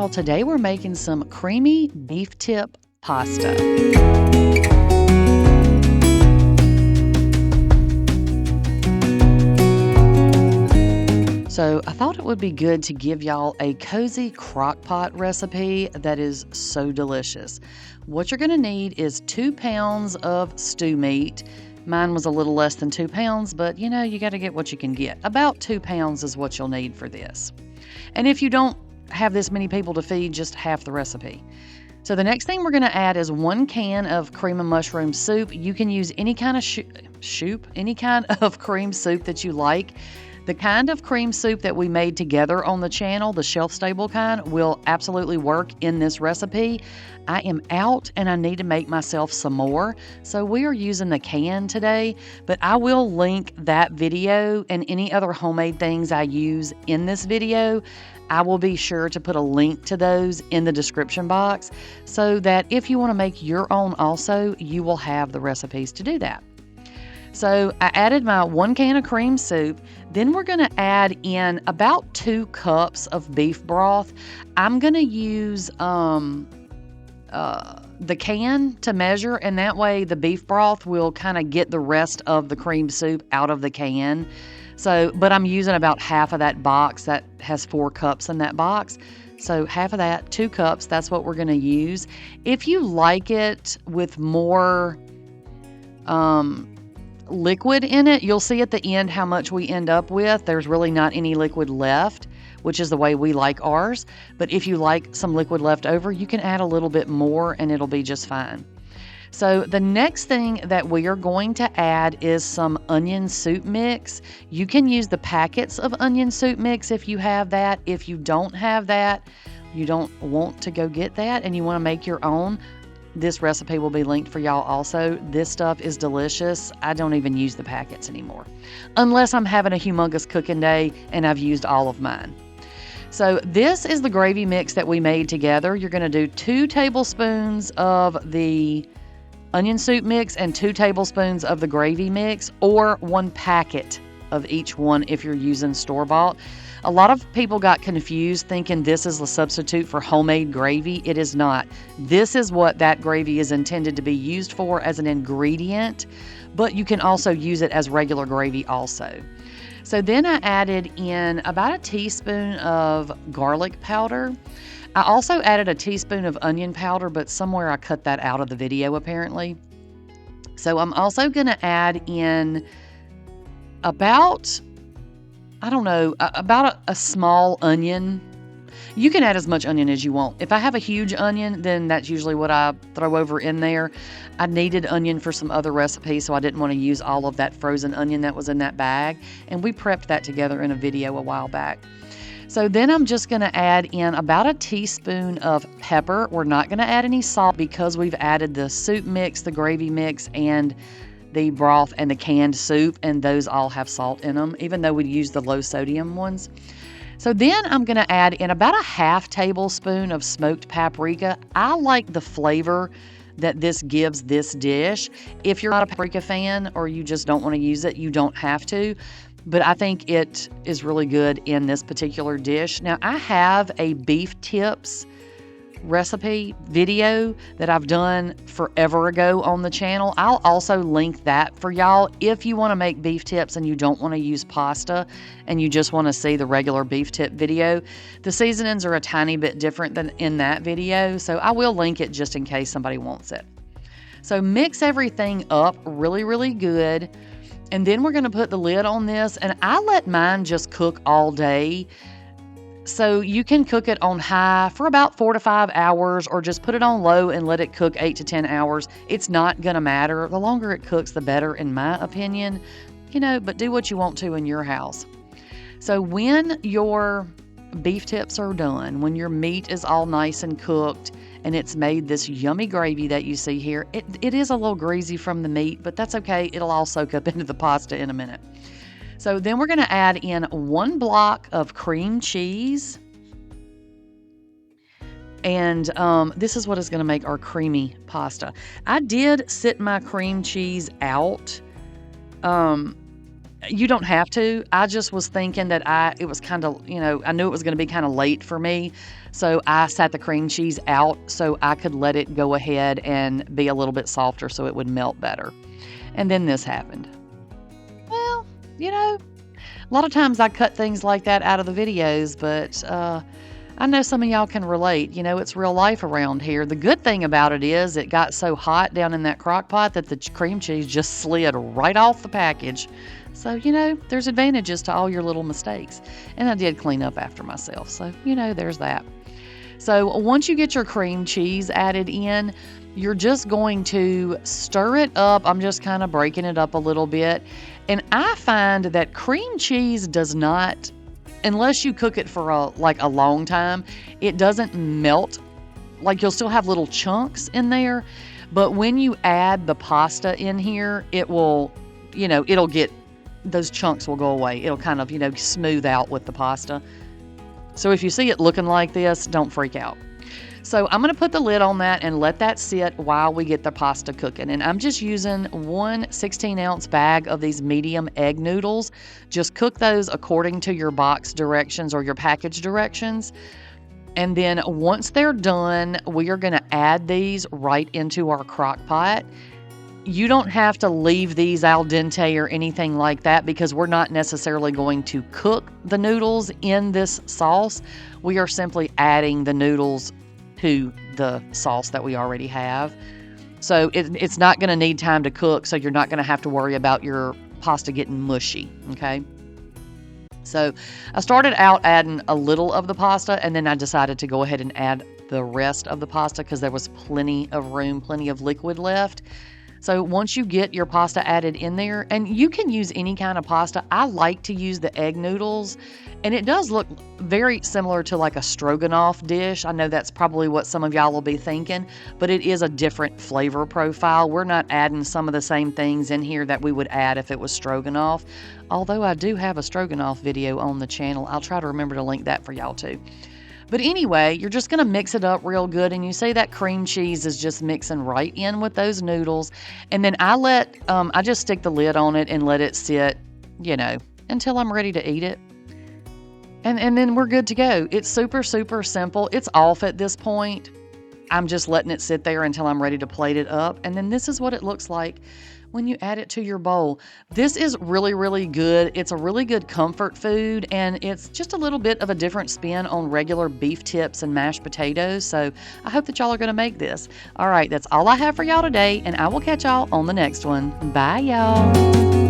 y'all, today we're making some creamy beef tip pasta. So I thought it would be good to give y'all a cozy crockpot recipe that is so delicious. What you're gonna need is 2 pounds of stew meat. Mine was a little less than 2 pounds, but you know, you gotta get what you can get. About 2 pounds is what you'll need for this. And if you don't have this many people to feed, just half the recipe. So the next thing we're going to add is 1 can of cream and mushroom soup. You can use any kind of any kind of cream soup that you like. The kind of cream soup that we made together on the channel, the shelf-stable kind, will absolutely work in this recipe. I am out and I need to make myself some more, so we are using the can today, but I will link that video and any other homemade things I use in this video. I will be sure to put a link to those in the description box so that if you want to make your own also, you will have the recipes to do that. So I added my 1 can of cream soup. Then we're going to add in about 2 cups of beef broth. I'm going to use the can to measure, and that way the beef broth will kind of get the rest of the cream soup out of the can. So, but I'm using about half of that box that has 4 cups in that box. So half of that, 2 cups, that's what we're going to use. If you like it with more liquid in it, you'll see at the end how much we end up with. There's really not any liquid left, which is the way we like ours. But if you like some liquid left over, you can add a little bit more and it'll be just fine. So the next thing that we are going to add is some onion soup mix. You can use the packets of onion soup mix if you have that. If you don't have that, you don't want to go get that and you want to make your own, this recipe will be linked for y'all also. This stuff is delicious. I don't even use the packets anymore, unless I'm having a humongous cooking day and I've used all of mine. So this is the gravy mix that we made together. You're going to do 2 tablespoons of the onion soup mix and 2 tablespoons of the gravy mix, or 1 packet of each one if you're using store-bought. A lot of people got confused thinking this is the substitute for homemade gravy. It is not. This is what that gravy is intended to be used for as an ingredient, but you can also use it as regular gravy also. So then I added in about a teaspoon of garlic powder. I also added a teaspoon of onion powder, but somewhere I cut that out of the video apparently. So I'm also going to add in about, I don't know, about a small onion. You can add as much onion as you want. If I have a huge onion, then that's usually what I throw over in there. I needed onion for some other recipes, so I didn't want to use all of that frozen onion that was in that bag. And we prepped that together in a video a while back. So then I'm just going to add in about a teaspoon of pepper. We're not going to add any salt because we've added the soup mix, the gravy mix, and the broth and the canned soup, and those all have salt in them, even though we use the low sodium ones. So then I'm going to add in about a half tablespoon of smoked paprika. I like the flavor that this gives this dish. If you're not a paprika fan or you just don't want to use it, you don't have to. But I think it is really good in this particular dish. Now, I have a beef tips recipe video that I've done forever ago on the channel. I'll also link that for y'all if you want to make beef tips and you don't want to use pasta and you just want to see the regular beef tip video. The seasonings are a tiny bit different than in that video, so I will link it just in case somebody wants it. So mix everything up really, really good. And then we're going to put the lid on this, and I let mine just cook all day. So you can cook it on high for about 4 to 5 hours, or just put it on low and let it cook 8 to 10 hours. It's not going to matter. The longer it cooks, the better, in my opinion. You know, but do what you want to in your house. So when your beef tips are done, when your meat is all nice and cooked, and it's made this yummy gravy that you see here. It is a little greasy from the meat, but that's okay. It'll all soak up into the pasta in a minute. So then we're going to add in 1 block of cream cheese. And this is what is going to make our creamy pasta. I did sit my cream cheese out You don't have to. I just was thinking that it was kind of, I knew it was going to be kind of late for me. So I sat the cream cheese out so I could let it go ahead and be a little bit softer so it would melt better. And then this happened. Well, a lot of times I cut things like that out of the videos, but I know some of y'all can relate. It's real life around here. The good thing about it is it got so hot down in that crock pot that the cream cheese just slid right off the package. So, there's advantages to all your little mistakes. And I did clean up after myself. So, there's that. So once you get your cream cheese added in, you're just going to stir it up. I'm just kind of breaking it up a little bit. And I find that cream cheese does not, unless you cook it for a long time, it doesn't melt. Like, you'll still have little chunks in there. But when you add the pasta in here, it will, it'll get, those chunks will go away. It'll kind of, smooth out with the pasta. So if you see it looking like this, don't freak out. So I'm going to put the lid on that and let that sit while we get the pasta cooking. And I'm just using one 16-ounce bag of these medium egg noodles. Just cook those according to your box directions or your package directions. And then once they're done, we are going to add these right into our crock pot. You don't have to leave these al dente or anything like that because we're not necessarily going to cook the noodles in this sauce. We are simply adding the noodles to the sauce that we already have. So it's not going to need time to cook, so you're not going to have to worry about your pasta getting mushy, okay? So I started out adding a little of the pasta, and then I decided to go ahead and add the rest of the pasta because there was plenty of room, plenty of liquid left. So once you get your pasta added in there, and you can use any kind of pasta. I like to use the egg noodles, and it does look very similar to like a stroganoff dish. I know that's probably what some of y'all will be thinking, but it is a different flavor profile. We're not adding some of the same things in here that we would add if it was stroganoff, although I do have a stroganoff video on the channel. I'll try to remember to link that for y'all too. But anyway, you're just going to mix it up real good, and you see that cream cheese is just mixing right in with those noodles. And then I just stick the lid on it and let it sit, until I'm ready to eat it. And then we're good to go. It's super, super simple. It's off at this point. I'm just letting it sit there until I'm ready to plate it up. And then this is what it looks like when you add it to your bowl. This is really, really good. It's a really good comfort food, and it's just a little bit of a different spin on regular beef tips and mashed potatoes. So I hope that y'all are going to make this. All right, that's all I have for y'all today, and I will catch y'all on the next one. Bye, y'all.